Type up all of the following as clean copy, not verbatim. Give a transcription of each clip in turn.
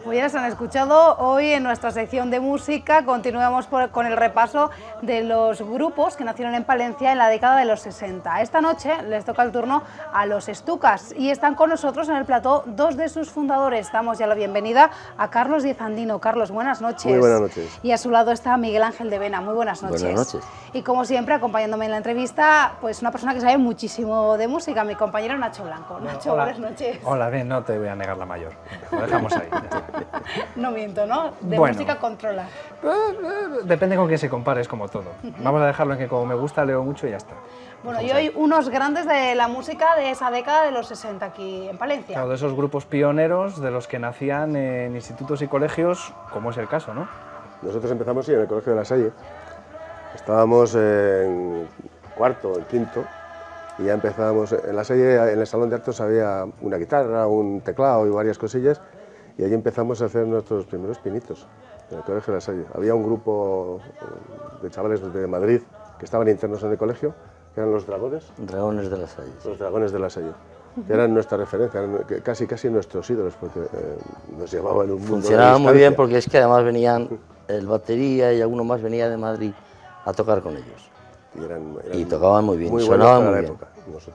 Pues ya se han escuchado. Hoy en nuestra sección de música continuamos con el repaso de los grupos que nacieron en Palencia en la década de los 60. Esta noche les toca el turno a los Estucas y están con nosotros en el plató dos de sus fundadores. Damos ya la bienvenida a Carlos Díez Andino. Carlos, buenas noches. Muy buenas noches. Y a su lado está Miguel Ángel de Vena. Muy buenas noches. Buenas noches. Y como siempre, acompañándome en la entrevista, pues una persona que sabe muchísimo de música, mi compañero Nacho Blanco. Nacho, Hola. buenas noches. Hola, bien, no te voy a negar la mayor. Lo dejamos ahí. No miento, ¿no? De Bueno. música controla. Depende con quién se compare, es como todo. Vamos a dejarlo en que como me gusta leo mucho y ya está. Bueno, y hoy unos grandes de la música de esa década de los 60 aquí en Palencia. Claro, de esos grupos pioneros de los que nacían en institutos y colegios, como es el caso, ¿no? Nosotros empezamos sí, en el Colegio de la Salle. Estábamos en cuarto, en quinto, y ya empezábamos. En la Salle, en el salón de actos, había una guitarra, un teclado y varias cosillas, y allí empezamos a hacer nuestros primeros pinitos, en el Colegio de la Salle. Había un grupo de chavales de Madrid que estaban internos en el colegio, que eran los Dragones. Dragones de la Salle. Los Dragones de la Salle. Que eran nuestra referencia, eran casi nuestros ídolos, porque nos llevaban un mundo. Funcionaba muy bien porque es que además venían el batería y alguno más venía de Madrid a tocar con ellos. Y tocaban muy bien, sonaban muy bien.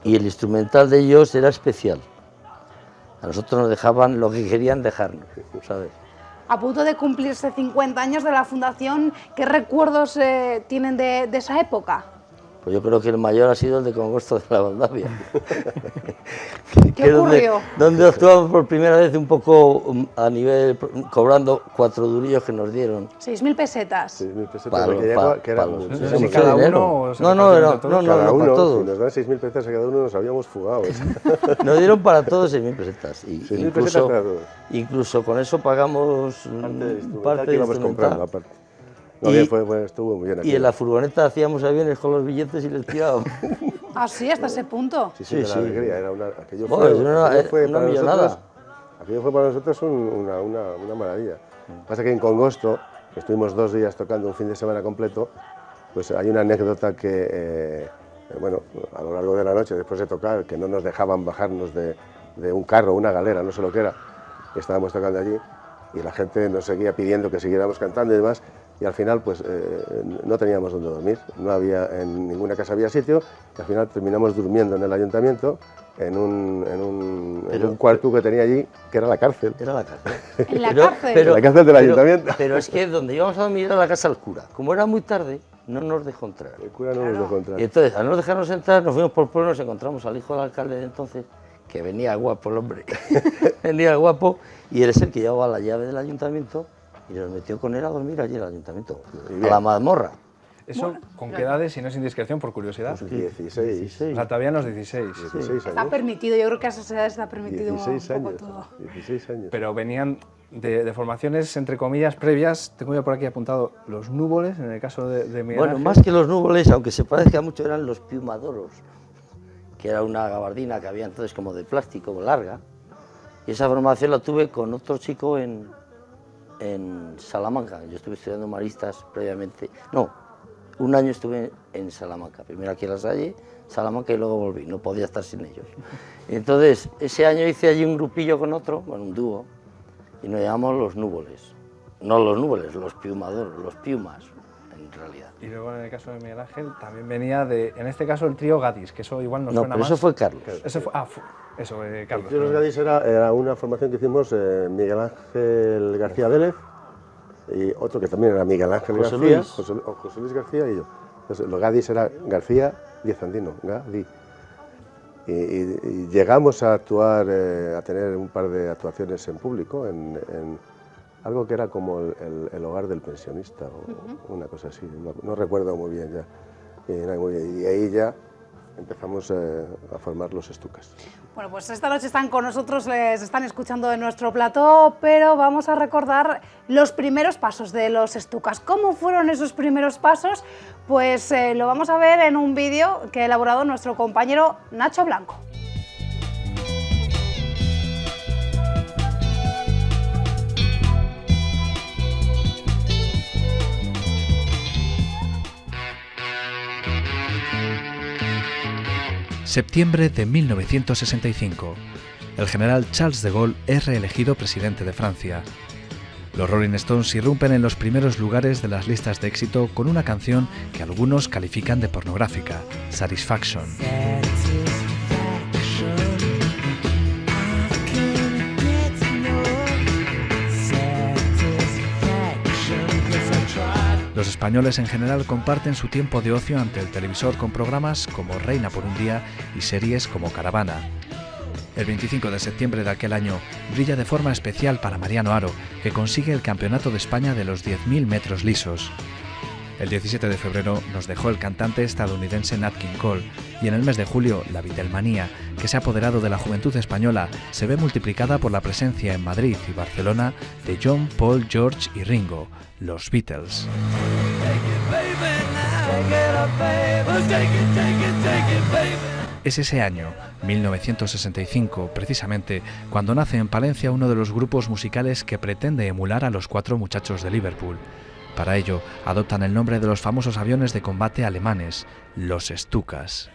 Y el instrumental de ellos era especial. A nosotros nos dejaban lo que querían dejarnos, ¿sabes? A punto de cumplirse 50 años de la fundación, ¿qué recuerdos tienen de esa época? Pues yo creo que el mayor ha sido el de Congosto de la Valdavia. ¿Qué ocurrió? Donde actuamos por primera vez un poco a nivel, cobrando 4 durillos que nos dieron. 6.000 pesetas. 6.000 pesetas, Palo, que era palos. mucho. No sé si Mucho cada dinero. uno... o se No, repartieron no, entre no, todos. no, Cada para uno, todos. si nos dan 6.000 pesetas a cada uno, nos habíamos fugado. Nos dieron para todos 6.000 pesetas. Y 6.000 pesetas para todos. incluso con eso pagamos Parte de íbamos comprando, instrumental. aparte. No, bien, estuvo muy bien aquí. Y en la furgoneta hacíamos aviones con los billetes y les tirábamos. ¿Ah, sí? ¿Hasta ese punto? Sí, de la alegría, era aquello Bueno, fue una para millonada. nosotros, aquello fue para nosotros una maravilla. Pasa que en Congosto, que estuvimos 2 días tocando un fin de semana completo, pues hay una anécdota que, bueno, a lo largo de la noche, después de tocar, que no nos dejaban bajarnos de un carro, una galera, no sé lo que era, estábamos tocando allí, y la gente nos seguía pidiendo que siguiéramos cantando y demás, y al final pues no teníamos dónde dormir, no había, en ninguna casa había sitio, y al final terminamos durmiendo en el ayuntamiento, en un cuarto que tenía allí, que era la cárcel. Era la cárcel. ¿En la cárcel? En la cárcel del ayuntamiento. Pero es que donde íbamos a dormir era la casa del cura. Como era muy tarde, no nos dejó entrar. El cura no nos dejó entrar. Y entonces, al no dejarnos entrar, nos fuimos por el pueblo, nos encontramos al hijo del alcalde de entonces, que venía guapo el hombre, venía guapo, y él es el que llevaba la llave del ayuntamiento y nos metió con él a dormir allí en el ayuntamiento, a la mazmorra. ¿Eso con qué edades, si no es indiscreción, por curiosidad? 16. O sea, todavía en los 16. 16 Está años. permitido, yo creo que a esas edades está permitido 16 un poco años. todo. 16 años. Pero venían de formaciones, entre comillas, previas. Tengo yo por aquí apuntado los núvoles, en el caso de Miguel Bueno, Ángel. más que los núvoles, aunque se parezca mucho, eran los piumadoros, que era una gabardina que había entonces como de plástico, larga. Y esa formación la tuve con otro chico en Salamanca. Yo estuve estudiando maristas previamente. No, un año estuve en Salamanca. Primero aquí en La Salle, Salamanca y luego volví. No podía estar sin ellos. Y entonces, ese año hice allí un grupillo con otro, bueno, un dúo, y nos llamamos los núvoles. No los núvoles, los piumadores, los piumas, en realidad. Y luego en el caso de Miguel Ángel también venía en este caso, el trío Gadis, que eso igual nos No, suena pero más. eso fue Carlos. Eso fue, eso, Carlos. Los Gadis era una formación que hicimos Miguel Ángel García Vélez y otro que también era Miguel Ángel José García, Luis. José Luis García y yo. Entonces, los Gadis era García Díez Andino, Gadi. Y llegamos a actuar, a tener un par de actuaciones en público, en algo que era como el hogar del pensionista o una cosa así, no recuerdo muy bien ya. Y ahí ya empezamos a formar los Estucas. Bueno, pues esta noche están con nosotros, les están escuchando en nuestro plató, pero vamos a recordar los primeros pasos de los Estucas. ¿Cómo fueron esos primeros pasos? Pues lo vamos a ver en un vídeo que ha elaborado nuestro compañero Nacho Blanco. Septiembre de 1965. El general Charles de Gaulle es reelegido presidente de Francia. Los Rolling Stones irrumpen en los primeros lugares de las listas de éxito con una canción que algunos califican de pornográfica, Satisfaction. Los españoles en general comparten su tiempo de ocio ante el televisor con programas como Reina por un día y series como Caravana. El 25 de septiembre de aquel año brilla de forma especial para Mariano Haro, que consigue el Campeonato de España de los 10.000 metros lisos. El 17 de febrero nos dejó el cantante estadounidense Nat King Cole, y en el mes de julio la Beatlemanía, que se ha apoderado de la juventud española, se ve multiplicada por la presencia en Madrid y Barcelona de John, Paul, George y Ringo, los Beatles. Es ese año, 1965, precisamente, cuando nace en Palencia uno de los grupos musicales que pretende emular a los Cuatro Muchachos de Liverpool. Para ello, adoptan el nombre de los famosos aviones de combate alemanes, los Stukas.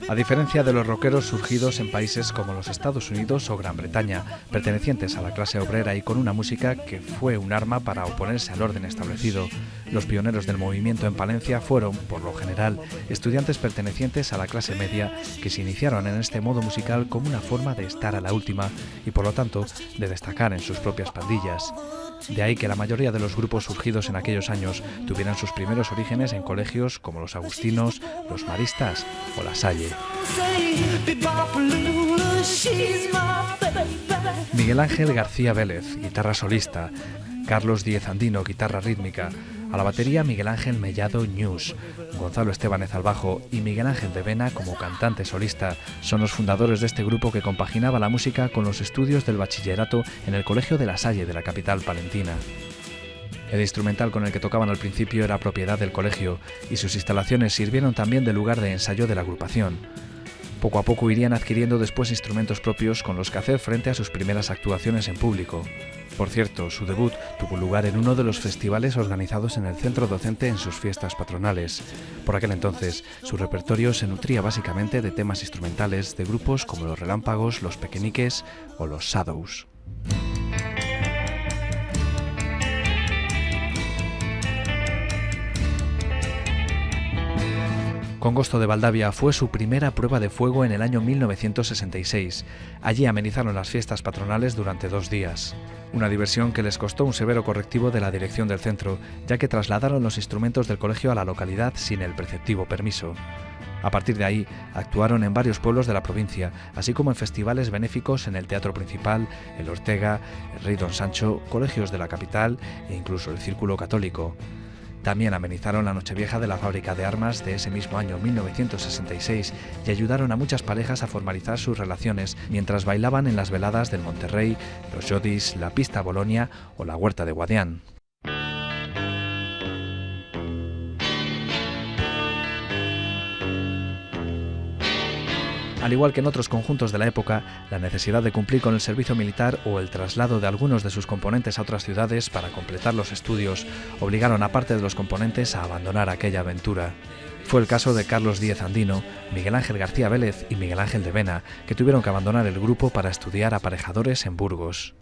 A diferencia de los rockeros surgidos en países como los Estados Unidos o Gran Bretaña, pertenecientes a la clase obrera y con una música que fue un arma para oponerse al orden establecido, los pioneros del movimiento en Palencia fueron, por lo general, estudiantes pertenecientes a la clase media que se iniciaron en este modo musical como una forma de estar a la última y, por lo tanto, de destacar en sus propias pandillas. De ahí que la mayoría de los grupos surgidos en aquellos años tuvieran sus primeros orígenes en colegios como los Agustinos, los Maristas o La Salle. Miguel Ángel García Vélez, guitarra solista; Carlos Díez Andino, guitarra rítmica; a la batería Miguel Ángel Mellado News; Gonzalo Estébanez al bajo y Miguel Ángel de Vena como cantante solista son los fundadores de este grupo que compaginaba la música con los estudios del bachillerato en el Colegio de La Salle de la capital palentina. El instrumental con el que tocaban al principio era propiedad del colegio y sus instalaciones sirvieron también de lugar de ensayo de la agrupación. Poco a poco irían adquiriendo después instrumentos propios con los que hacer frente a sus primeras actuaciones en público. Por cierto, su debut tuvo lugar en uno de los festivales organizados en el centro docente en sus fiestas patronales. Por aquel entonces, su repertorio se nutría básicamente de temas instrumentales de grupos como Los Relámpagos, Los Pequeñiques o Los Shadows. Congosto de Valdavia fue su primera prueba de fuego en el año 1966. Allí amenizaron las fiestas patronales durante 2 días. Una diversión que les costó un severo correctivo de la dirección del centro, ya que trasladaron los instrumentos del colegio a la localidad sin el preceptivo permiso. A partir de ahí, actuaron en varios pueblos de la provincia, así como en festivales benéficos en el Teatro Principal, el Ortega, el Rey Don Sancho, colegios de la capital e incluso el Círculo Católico. También amenizaron la Nochevieja de la fábrica de armas de ese mismo año 1966 y ayudaron a muchas parejas a formalizar sus relaciones mientras bailaban en las veladas del Monterrey, los Jodis, la Pista Bolonia o la Huerta de Guadián. Al igual que en otros conjuntos de la época, la necesidad de cumplir con el servicio militar o el traslado de algunos de sus componentes a otras ciudades para completar los estudios obligaron a parte de los componentes a abandonar aquella aventura. Fue el caso de Carlos Díez Andino, Miguel Ángel García Vélez y Miguel Ángel de Vena, que tuvieron que abandonar el grupo para estudiar aparejadores en Burgos.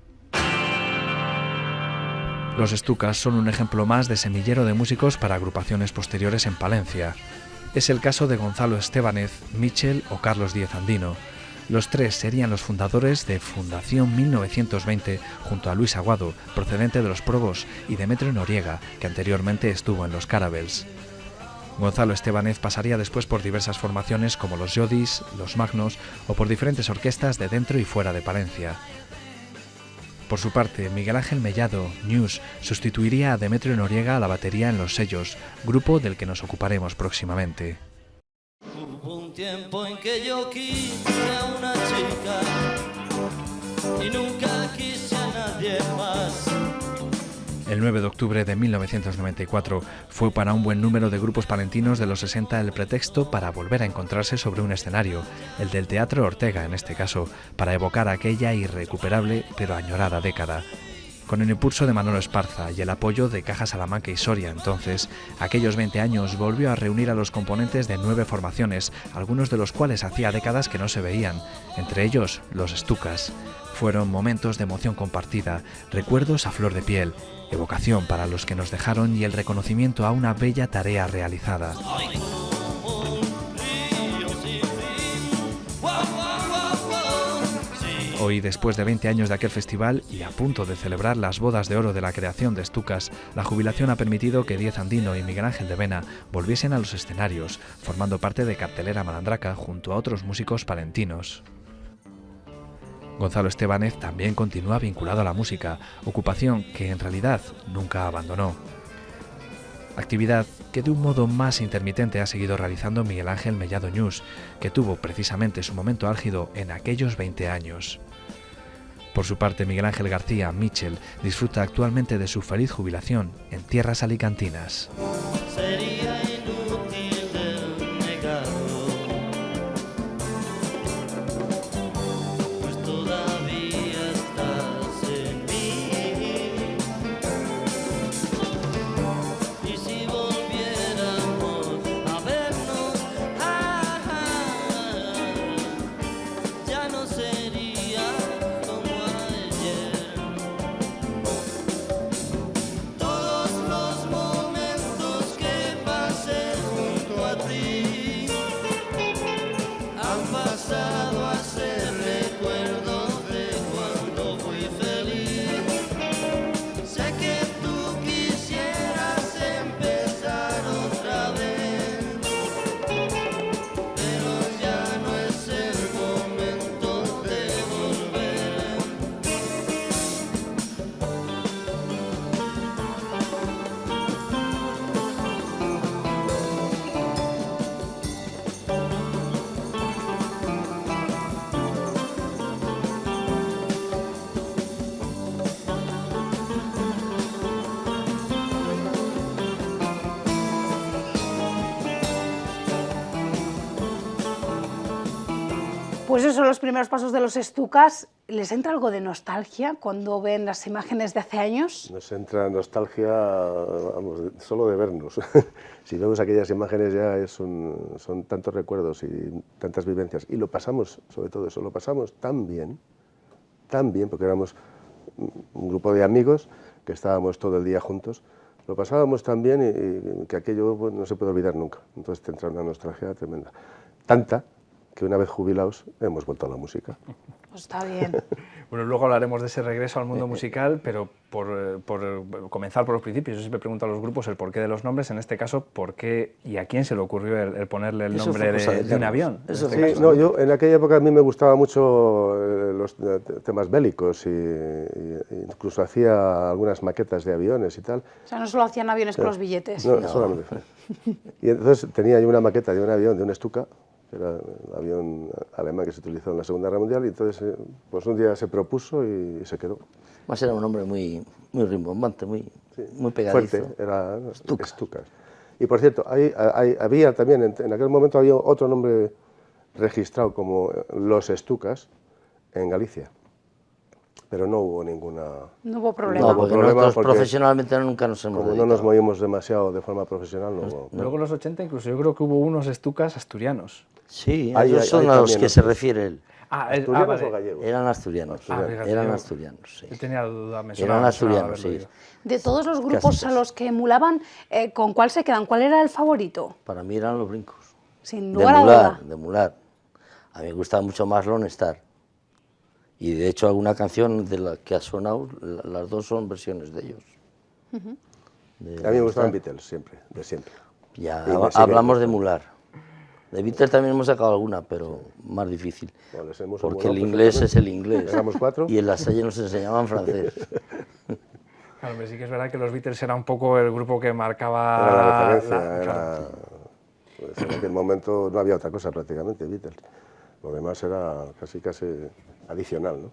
Los Stukas son un ejemplo más de semillero de músicos para agrupaciones posteriores en Palencia. Es el caso de Gonzalo Estébanez, Michel o Carlos Díez Andino. Los tres serían los fundadores de Fundación 1920 junto a Luis Aguado, procedente de los Probos, y Demetrio Noriega, que anteriormente estuvo en los Caravels. Gonzalo Estébanez pasaría después por diversas formaciones como los Jodis, los Magnos o por diferentes orquestas de dentro y fuera de Palencia. Por su parte, Miguel Ángel Mellado, News, sustituiría a Demetrio Noriega a la batería en Los Sellos, grupo del que nos ocuparemos próximamente. Hubo un tiempo en que yo quise a una chica y nunca quise a nadie más. El 9 de octubre de 1994 fue para un buen número de grupos palentinos de los 60 el pretexto para volver a encontrarse sobre un escenario, el del Teatro Ortega en este caso, para evocar aquella irrecuperable pero añorada década. Con el impulso de Manolo Esparza y el apoyo de Caja Salamanca y Soria, entonces, aquellos 20 años volvió a reunir a los componentes de 9 formaciones, algunos de los cuales hacía décadas que no se veían, entre ellos los Stukas. Fueron momentos de emoción compartida, recuerdos a flor de piel, evocación para los que nos dejaron y el reconocimiento a una bella tarea realizada. Hoy, después de 20 años de aquel festival y a punto de celebrar las bodas de oro de la creación de Stukas, la jubilación ha permitido que Diez Andino y Miguel Ángel de Vena volviesen a los escenarios, formando parte de Cartelera Malandraca junto a otros músicos palentinos. Gonzalo Estébanez también continúa vinculado a la música, ocupación que en realidad nunca abandonó. Actividad que de un modo más intermitente ha seguido realizando Miguel Ángel Mellado Ñús, que tuvo precisamente su momento álgido en aquellos 20 años. Por su parte, Miguel Ángel García Michel disfruta actualmente de su feliz jubilación en tierras alicantinas. Sería inútil de negarlo, pues todavía estás en mí. Y si volviéramos a vernos, ya no sería como ayer. Todos los momentos que pasé junto a ti han pasado a ser recuerdos de cuando fui feliz. Sé que tú quisieras empezar otra vez, pero ya no es el momento de volver. Pues esos son los primeros pasos de los Stukas. ¿Les entra algo de nostalgia cuando ven las imágenes de hace años? Nos entra nostalgia, vamos, solo de vernos. Si vemos aquellas imágenes ya son tantos recuerdos y tantas vivencias. Y lo pasamos, sobre todo eso, lo pasamos tan bien, porque éramos un grupo de amigos que estábamos todo el día juntos. Lo pasábamos tan bien y que aquello pues, no se puede olvidar nunca. Entonces te entra una nostalgia tremenda. Tanta que una vez jubilados hemos vuelto a la música. Pues está bien. Bueno, luego hablaremos de ese regreso al mundo musical, pero por comenzar por los principios. Yo siempre pregunto a los grupos el porqué de los nombres, en este caso, por qué y a quién se le ocurrió el ponerle el nombre de un avión. Eso sí, no, yo en aquella época a mí me gustaban mucho los temas bélicos y incluso hacía algunas maquetas de aviones y tal. O sea, no solo hacían aviones con los billetes. No, solamente. Y entonces tenía yo una maqueta de un avión, de un Stuka, que era el avión alemán que se utilizó en la Segunda Guerra Mundial, y entonces pues un día se propuso y se quedó. Más era un hombre muy rimbombante, muy pegadizo. Fuerte, era Stukas. Y por cierto, había también, en aquel momento había otro nombre registrado como los Stukas en Galicia, pero no hubo ninguna... No hubo problema. No, porque nosotros profesionalmente nunca nos hemos Como dedicado. no nos movimos demasiado de forma profesional, no hubo... Luego en los 80 incluso yo creo que hubo unos Stukas asturianos. Sí, Ahí- esos son ahí a los también que otros. se refiere él. ¿Asturianos vale. o gallegos? Eran asturianos. Fíjate, Eran yo- asturianos, sí. Yo tenía duda, me Eran sonaba asturianos, haberlo sí. oído. De todos los grupos a todos. los que emulaban, ¿con cuál se quedan? ¿Cuál era el favorito? Para mí eran los brincos. Sin De lugar a duda. emular. A mí me gustaba mucho más Lone Star. Y de hecho alguna canción de la que ha sonado, las dos son versiones de ellos. A mí me gustaban Beatles, siempre, de siempre. Ya Y me siguen hablamos de gustando. emular. De Beatles también hemos sacado alguna, pero más difícil. Bueno, les hemos Porque emulado el inglés es el perfectamente. inglés. Éramos 4. Y en la Salle nos enseñaban francés. Claro, pero sí que es verdad que los Beatles era un poco el grupo que marcaba... Era la referencia, claro. pues en aquel momento no había otra cosa prácticamente, Beatles. Lo demás era casi adicional, ¿no?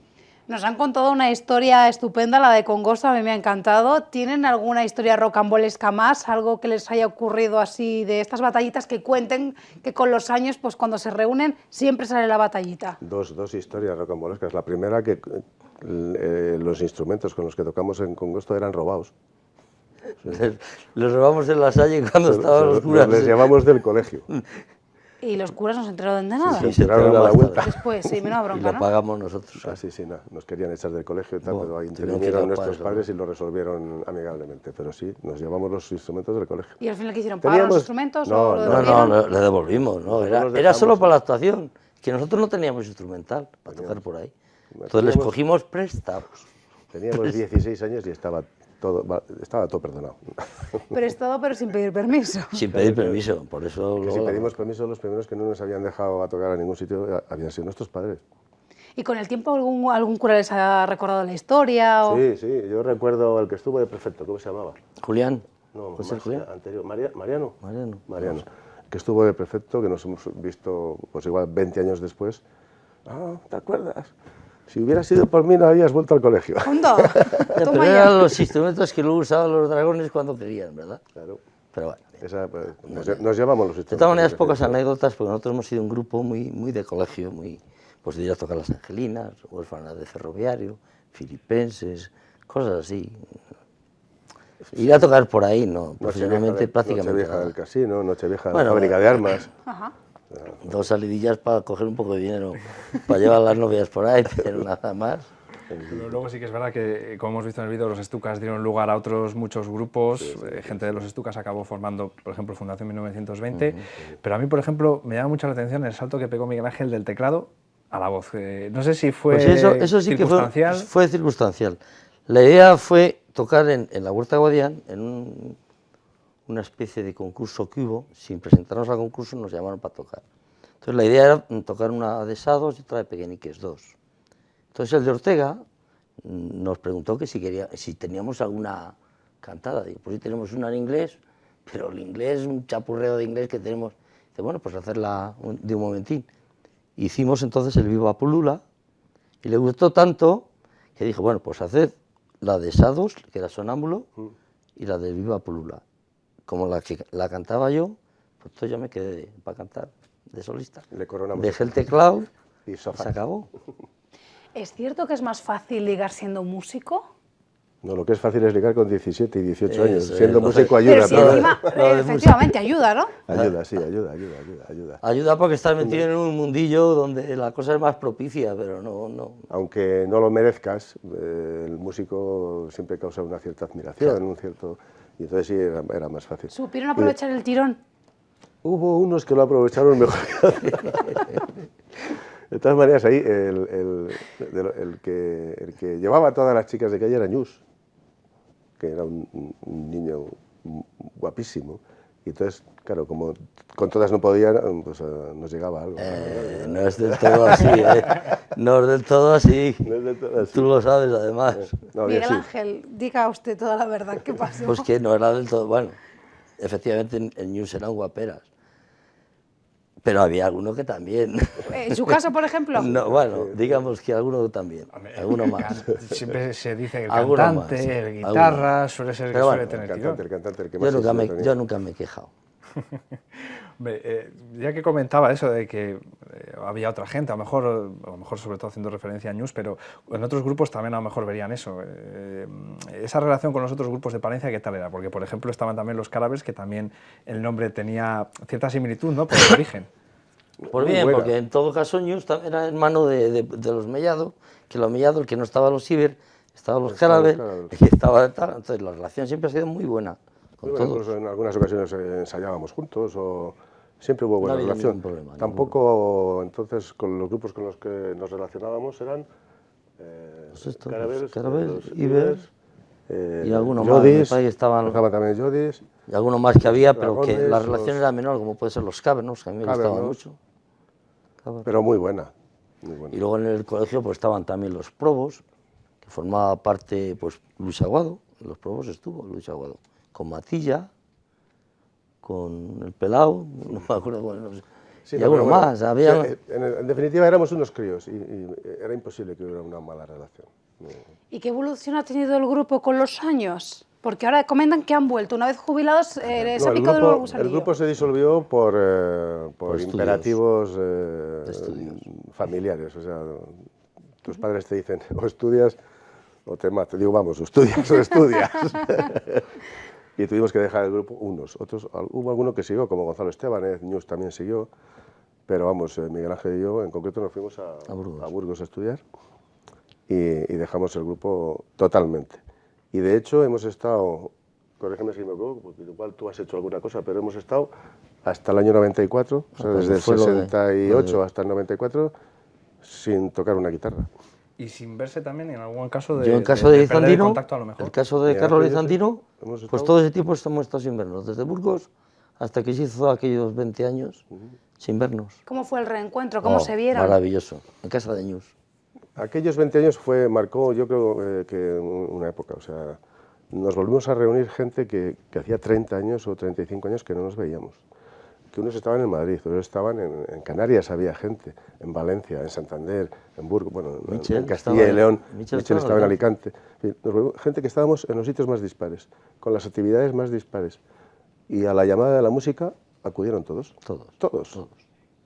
Nos han contado una historia estupenda, la de Congosto, a mí me ha encantado. ¿Tienen alguna historia rocambolesca más? Algo que les haya ocurrido así de estas batallitas que cuenten que con los años, pues cuando se reúnen, siempre sale la batallita? Dos historias rocambolescas. La primera, que los instrumentos con los que tocamos en Congosto eran robados. Los robamos en la Salle cuando estaban los curas. Les llevamos del colegio. ¿Y los curas no se enteraron de nada? Sí, se enteraron a la vuelta. Después, sí, menuda Y bronca, lo ¿no? pagamos nosotros. Sí, nos querían echar del colegio y tal, Bueno, pero ahí tuvieron que ir intervinieron a nuestros padres, padres y lo resolvieron amigablemente. Pero sí, nos llevamos los instrumentos del colegio. ¿Y al final qué hicieron? ¿Pagaron los instrumentos No, o lo No, devolvieron? no, le devolvimos, ¿no? Nosotros Era los dejamos, solo para ¿no? la actuación, que nosotros no teníamos instrumental para tocar por ahí. Entonces les cogimos préstamos. Teníamos 16 años y estaba todo perdonado. Prestado, pero sin pedir permiso. Sin pedir permiso, por eso... Que si luego- pedimos permiso, los primeros que no nos habían dejado a tocar a ningún sitio habían sido nuestros padres. ¿Y con el tiempo algún cura les ha recordado la historia? O... Sí, yo recuerdo al que estuvo de prefecto, ¿cómo se llamaba? Julián. No, ¿Puede ser más Julián? anterior. Mariano. Mariano. Que estuvo de prefecto, que nos hemos visto pues igual 20 años después. Ah, ¿te acuerdas? Si hubiera sido por mí no habías vuelto al colegio. ¡Hondo! Ya, pero Toma eran ya. los instrumentos que luego usaban los dragones cuando querían, ¿verdad? Claro. Pero bueno. Esa, pues, nos llevamos los instrumentos. De todas maneras, pocas anécdotas, porque nosotros hemos sido un grupo muy de colegio, pues de ir a tocar las Angelinas, huérfanas de ferroviario, filipenses, cosas así. Ir a tocar por ahí, no, profesionalmente prácticamente Nochevieja nada. del casino, Nochevieja de Bueno, la fábrica de armas. Ajá. Dos salidillas para coger un poco de dinero, para llevar las novias por ahí, pero nada más. Pero luego sí que es verdad que, como hemos visto en el vídeo, los Stukas dieron lugar a otros muchos grupos. Gente de los Stukas acabó formando, por ejemplo, Fundación 1920. Pero a mí, por ejemplo, me llama mucho la atención el salto que pegó Miguel Ángel del teclado a la voz. No sé si fue Pues eso sí que circunstancial. fue circunstancial. La idea fue tocar en la Huerta Guadián, en una especie de concurso que hubo. Sin presentarnos al concurso nos llamaron para tocar. Entonces la idea era tocar una de Sados y otra de Pequeñiques, dos. Entonces el de Ortega nos preguntó que si teníamos alguna cantada. Digo, pues sí tenemos una en inglés, pero el inglés, un chapurreo de inglés que tenemos. Dice, bueno, pues hacerla de un momentín. Hicimos entonces el Viva Pulula y le gustó tanto que dijo, bueno, pues haced la de Sados, que era Sonámbulo, y la de Viva Pulula. Como la cantaba yo, pues entonces yo me quedé para cantar de solista. Le coronamos. Dejé el teclado Y y sofá. se acabó. ¿Es cierto que es más fácil ligar siendo músico? No, lo que es fácil es ligar con 17 y 18 años. Eso, Siendo no músico sé. Pero ayuda. si pero- encima, Lo de efectivamente, ayuda, ¿no? Ayuda, sí, ayuda. Ayuda porque estás metido en un mundillo donde la cosa es más propicia, pero no. Aunque no lo merezcas, el músico siempre causa una cierta admiración, un cierto... Y entonces sí, era más fácil. ¿Supieron aprovechar el tirón? Hubo unos que lo aprovecharon mejor que otros. De todas maneras, ahí el que llevaba a todas las chicas de calle era Ñus, que era un niño guapísimo. Y entonces, claro, como con todas no podían, pues nos llegaba algo. No es del todo así, ¿eh? No es del todo así. No es del todo así. Tú lo sabes, además. No, bien, Miguel sí. Ángel, diga usted toda la verdad, ¿qué pasó? Pues que no era del todo. Bueno, efectivamente en News eran guaperas. Pero había alguno que también. ¿En su caso, por ejemplo? No, bueno, digamos que alguno también. Alguno más. Siempre se dice que el Alguno cantante, más, el alguno guitarra, más. suele ser el que Pero suele bueno, tener El tirón. cantante, el que más Yo éxito tenía. nunca me he quejado. Hombre, ya que comentaba eso de que había otra gente, a lo mejor sobre todo haciendo referencia a News, pero en otros grupos también a lo mejor verían eso. Esa relación con los otros grupos de Palencia, ¿qué tal era? Porque, por ejemplo, estaban también los Carabes, que también el nombre tenía cierta similitud, ¿no? Por el origen. Pues Muy bien, buena. porque en todo caso News también era hermano de los Mellado, que los Mellado, el que no estaba los Ciber, estaban los Estaban los Carabel, Carabel. y estaba tal. Entonces la relación siempre ha sido muy buena con Bueno, todos. incluso en algunas ocasiones ensayábamos juntos o siempre hubo buena No había relación. ningún problema, Tampoco entonces con los grupos con los que nos relacionábamos eran Pues estos, Carabels, los Carabels, los Ibers, y alguno más, Jodis, me parece que estaban- también Jodis, Y alguno más que había, pero que Dragones, la relación los- era menor, como puede ser los Cavernos, que a mí me gustaban Cavernos. mucho. Cavernos. pero muy buena. Muy buena. Y luego en el colegio pues estaban también los Probos, que formaba parte pues Luis Aguado, en los Probos estuvo Luis Aguado, con Matilla, con el Pelao, no me acuerdo cuál, no sé. Sí, y no, alguno pero bueno, más. Había... en definitiva éramos unos críos y era imposible que hubiera una mala relación. ¿Y qué evolución ha tenido el grupo con los años? Porque ahora comentan que han vuelto, una vez jubilados, les No, ha picado el gusanillo. el grupo se disolvió por estudios. imperativos Estudios. familiares. O sea, tus padres te dicen o estudias o te mato. Digo, vamos, estudias o estudias. Y tuvimos que dejar el grupo, unos, otros, hubo alguno que siguió, como Gonzalo Estebanez, Ñus también siguió, pero vamos, Miguel Ángel y yo en concreto nos fuimos a Burgos a estudiar y dejamos el grupo totalmente. Y de hecho hemos estado, corrígeme si me equivoco, porque igual tú has hecho alguna cosa, pero hemos estado hasta el año 94, o sea, desde el 68 hasta el 94, sin tocar una guitarra. Y sin verse también en algún caso de, Yo en caso de perder el Lizandino, contacto a lo mejor. el caso de Mira, Carlos que yo Lizandino, hemos pues estado- todo ese tiempo hemos estado sin vernos, desde Burgos hasta que se hizo aquellos 20 años sin vernos. ¿Cómo fue el reencuentro? ¿Cómo se vieron? Maravilloso, en casa de Ñus. Aquellos 20 años marcó, yo creo, que una época. O sea, nos volvimos a reunir gente que hacía 30 años o 35 años que no nos veíamos. Que unos estaban en Madrid, otros estaban en Canarias, había gente, en Valencia, en Santander, en Burgos, bueno, Michel en Castilla y León, Michel Michel estaba en ¿no? Alicante. En fin, gente que estábamos en los sitios más dispares, con las actividades más dispares. Y a la llamada de la música acudieron todos. Todos.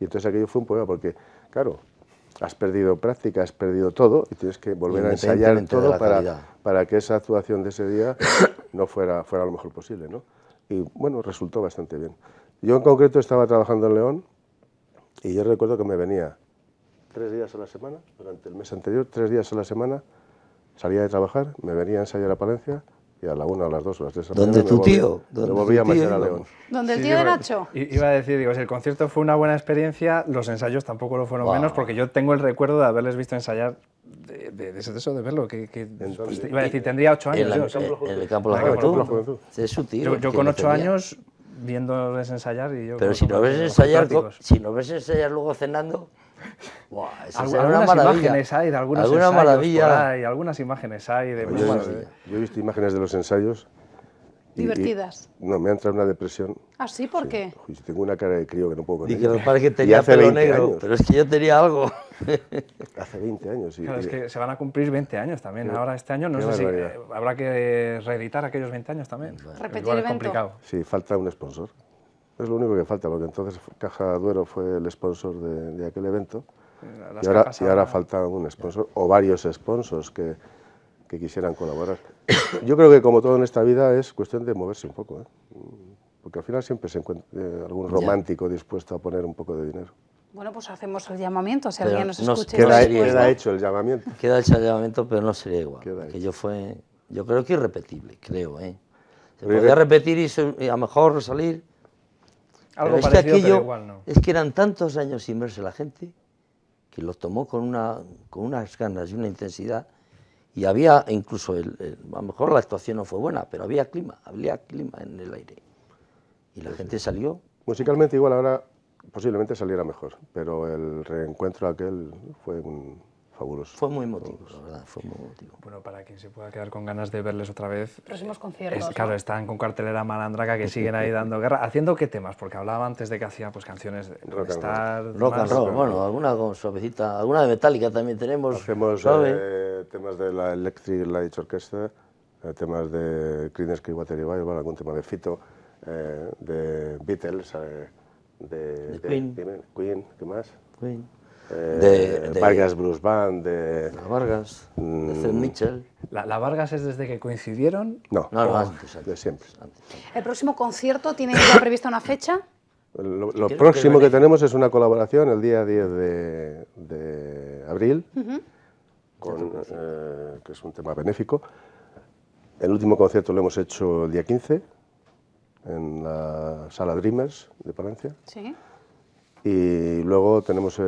Y entonces aquello fue un problema porque, claro, has perdido práctica, has perdido todo y tienes que volver a ensayar Independientemente de todo la calidad. para que esa actuación de ese día no fuera lo mejor posible, ¿no? Y bueno, resultó bastante bien. Yo en concreto estaba trabajando en León y yo recuerdo que me venía 3 días a la semana, durante el mes anterior, 3 días a la semana, salía de trabajar, me venía a ensayar a Palencia y a la 1, a las 2, a las 3 de la ¿Dónde mañana tu tío? me ¿Dónde volvía a tu tío? marchar a León. Vamos. ¿Donde el Sí, tío de porque Nacho? Iba a decir, digo, si el concierto fue una buena experiencia, los ensayos tampoco lo fueron Wow. menos, porque yo tengo el recuerdo de haberles visto ensayar, de eso, de verlo, pues, iba a decir, tendría 8 años. En el campo de la Ah, bueno, juventud. Es su tío. Yo que con le 8 tenía. años viéndoles ensayar y yo... Pero con si los nos ves los ensayar, pláticos. si nos ves ensayar luego cenando, ¡buah! Eso será Algunas una maravilla. imágenes hay de algunos Alguna ensayos maravilla. por ahí, algunas imágenes hay de... Yo, bueno, yo he visto imágenes de los ensayos. Divertidas. No, me ha entrado una depresión. ¿Ah, sí? ¿Por qué? Uy, tengo una cara de crío que no puedo con Dije ella. al padre que Y tenía hace pelo 20 negro, años. pero es que yo tenía algo. Hace 20 años. Claro, es que se van a cumplir 20 años también. Ahora este año, no qué sé si barbaridad. habrá que reeditar aquellos 20 años también. Repetir Igual es evento. complicado. Sí, falta un sponsor. Es lo único que falta, porque entonces Caja Duero fue el sponsor de aquel evento. Las Y ahora, cajas falta un sponsor o varios sponsors que quisieran colaborar. Yo creo que como todo en esta vida es cuestión de moverse un poco, ¿eh? Porque al final siempre se encuentra algún romántico dispuesto a poner un poco de dinero. Bueno, pues hacemos el llamamiento, si Pero alguien nos no escucha. sé, y no nos sería escucha. Queda hecho el llamamiento. Queda hecho el llamamiento, pero no sería igual. Queda Aquello fue, yo creo que irrepetible, creo, ¿eh? Se Pero podía repetir y a lo mejor salir. Algo Pero es que parecido, pero aquello, igual no. es que eran tantos años sin verse la gente que lo tomó con unas ganas y una intensidad. Y había incluso, a lo mejor la actuación no fue buena, pero había clima en el aire. Y la gente salió. Musicalmente igual ahora posiblemente saliera mejor, pero el reencuentro aquel fue fabuloso. Fue muy emotivo, la verdad, fue muy emotivo. Bueno, para quien se pueda quedar con ganas de verles otra vez, Próximos conciertos. claro, ¿no? están con cartelera malandraca que siguen ahí dando guerra. ¿Haciendo qué temas? Porque hablaba antes de que hacía pues canciones de Rock and Star, Rock and más, roll, pero- bueno, alguna con suavecita, alguna de Metallica también tenemos. Hacemos suave. temas de la Electric Light Orchestra, temas de Creedence Clearwater Revival, algún tema de Fito, de Beatles, de Queen, ¿qué más? Queen, De Vargas Blues Band, de... La Vargas, de Phil Mitchell. La Vargas es desde que coincidieron. No, No, antes. de siempre. ¿El próximo concierto tiene ya prevista una fecha? Lo próximo que tenemos es una colaboración el día 10 de abril, que es un tema benéfico. El último concierto lo hemos hecho el día 15 en la Sala Dreamers de Palencia. Sí. Y luego tenemos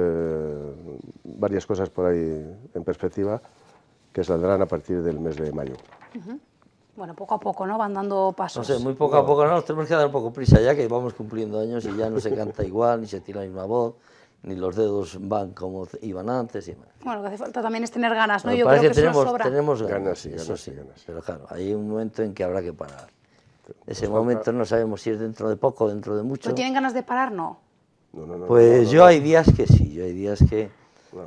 varias cosas por ahí en perspectiva que saldrán a partir del mes de mayo. Bueno, poco a poco, ¿no? Van dando No pasos. sé, muy poco a poco nos tenemos que dar un poco prisa ya que vamos cumpliendo años y ya no se canta igual, ni se tira la misma voz, ni los dedos van como iban antes. Y... Bueno, lo que hace falta también es tener ganas, ¿no? Me Yo parece creo que eso nos sobra. tenemos ganas, Ganas, sí, eso ganas, sí, sí, ganas. pero claro, hay un momento en que habrá que parar. Ese falta- momento no sabemos si es dentro de poco, dentro de mucho. ¿No tienen ganas de parar? No. Pues yo hay días que sí, yo hay días que...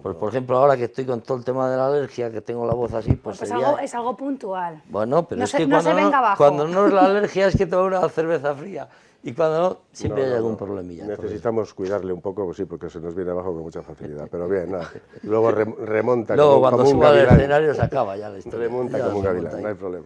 Pues por ejemplo, ahora que estoy con todo el tema de la alergia, que tengo la voz así, pues sería... es algo puntual. Bueno, pero No es se- que no se venga abajo. cuando no es la alergia es que tomo una cerveza fría. Y cuando no, siempre hay algún problemilla. Necesitamos cuidarle un poco, pues sí, porque se nos viene abajo con mucha facilidad. Pero bien, nada. Luego remonta Luego, como, cuando como un suba al gavilán. escenario se acaba ya la historia. Remonta Ya como un se gavilán, monta no hay ahí. problema.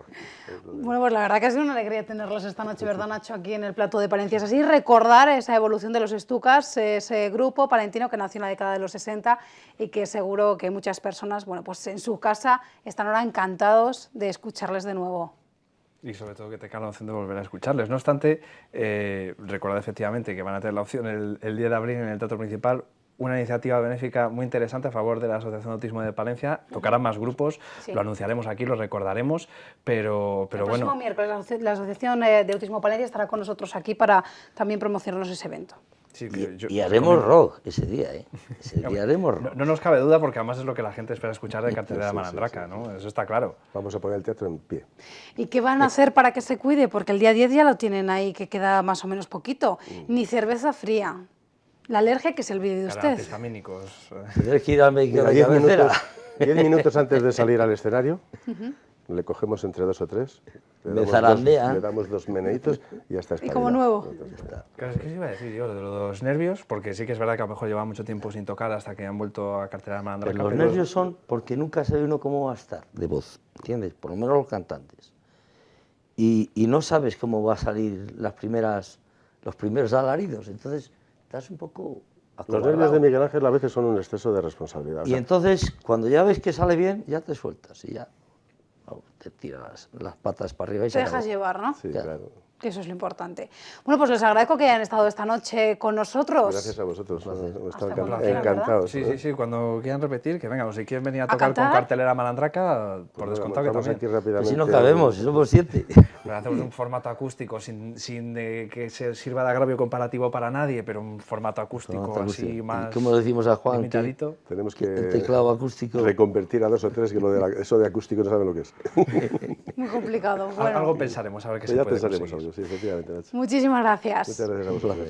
Bueno, pues la verdad que ha sido una alegría tenerlos esta noche, ¿verdad, Nacho? Aquí en el Plato de Palencia. Es así, recordar esa evolución de los Stukas, ese grupo palentino que nació en la década de los 60 y que seguro que muchas personas, bueno, pues en su casa están ahora encantados de escucharles de nuevo. Y sobre todo que te cae la opción de volver a escucharles. No obstante, recordad efectivamente que van a tener la opción el 10 de abril en el Teatro Principal, una iniciativa benéfica muy interesante a favor de la Asociación de Autismo de Palencia. Tocarán más grupos, Sí. lo anunciaremos aquí, lo recordaremos, pero El próximo bueno... miércoles la Asociación de Autismo Palencia estará con nosotros aquí para también promocionarnos ese evento. Sí, que yo- Y haremos rock ese día, ¿eh? Ese día haremos rock. No nos cabe duda porque además es lo que la gente espera escuchar de Cartelera de Malandraca, ¿no? Eso está claro. Vamos a poner el teatro en pie. ¿Y qué van a hacer para que se cuide? Porque el día 10 ya lo tienen ahí, que queda más o menos poquito. Ni cerveza fría. La alergia que se olvide de Para usted. antihistamínicos. Tienes que ir al médico Mira, de 10 cabecera. minutos, 10 minutos antes de salir al escenario, le cogemos entre 2 o 3, Me zarandea. le damos 2 meneitos y ya está. Y como nuevo. Claro, es que os iba a decir yo, de los nervios, porque sí que es verdad que a lo mejor lleva mucho tiempo sin tocar hasta que han vuelto a Cartelera de Malandraca. Pero los nervios son porque nunca sabe uno cómo va a estar de voz, ¿entiendes? Por lo menos los cantantes. Y no sabes cómo va a salir los primeros alaridos, entonces estás un poco Los acobardado. nervios de Miguel Ángel a veces son un exceso de responsabilidad. O Y sea, entonces, cuando ya ves que sale bien, ya te sueltas y ya te tiras las patas para arriba y Te se dejas acabó. llevar, ¿no? sí, claro. claro. Que eso es lo importante. Bueno, pues les agradezco que hayan estado esta noche con nosotros. Gracias a vosotros. Hemos estado Hasta cuando quieran, encantados. Sí, sí, sí, cuando quieran repetir, que vengan, o si quieren venir a tocar cantar? con Cartelera Malandraca, por Pues descontado que montamos también. aquí Pues rápidamente. si no cabemos, si somos 7. Pero hacemos un formato acústico sin que se sirva de agravio comparativo para nadie, pero un formato acústico así más Como decimos a Juan, que limitadito. Tenemos el que teclado acústico. reconvertir a 2 o 3, que eso de acústico no saben lo que es. Muy complicado. Bueno, Algo pensaremos, a ver qué se Ya puede pensaremos conseguir. algo, sí, efectivamente. Nacho. muchísimas gracias. Muchas gracias a vosotros.